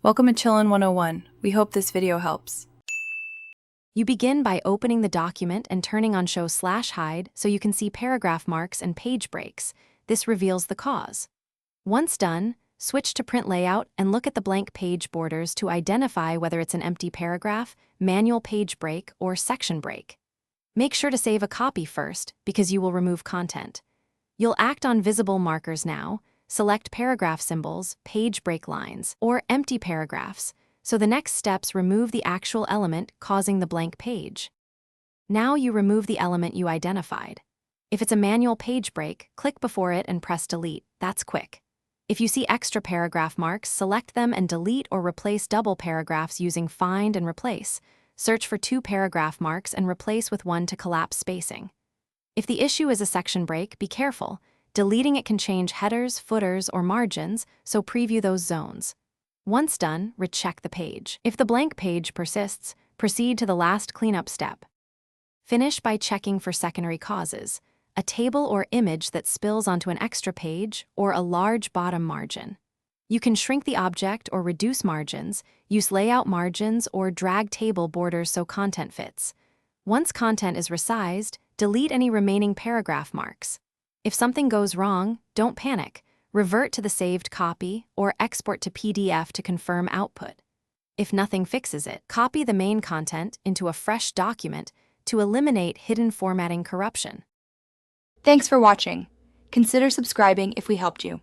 Welcome to Chillin' 101. We hope this video helps. You begin by opening the document and turning on Show/Hide so you can see paragraph marks and page breaks. This reveals the cause. Once done, switch to Print Layout and look at the blank page borders to identify whether it's an empty paragraph, manual page break, or section break. Make sure to save a copy first because you will remove content. You'll act on visible markers now. Select paragraph symbols, page break lines, or empty paragraphs, so the next steps remove the actual element causing the blank page. Now you remove the element you identified. If it's a manual page break, click before it and press delete. That's quick. If you see extra paragraph marks, select them and delete or replace double paragraphs using Find and Replace. Search for 2 paragraph marks and replace with 1 to collapse spacing. If the issue is a section break, be careful. Deleting it can change headers, footers, or margins, so preview those zones. Once done, recheck the page. If the blank page persists, proceed to the last cleanup step. Finish by checking for secondary causes, a table or image that spills onto an extra page, or a large bottom margin. You can shrink the object or reduce margins, use layout margins, or drag table borders so content fits. Once content is resized, delete any remaining paragraph marks. If something goes wrong, don't panic. Revert to the saved copy or export to PDF to confirm output. If nothing fixes it, copy the main content into a fresh document to eliminate hidden formatting corruption. Thanks for watching. Consider subscribing if we helped you.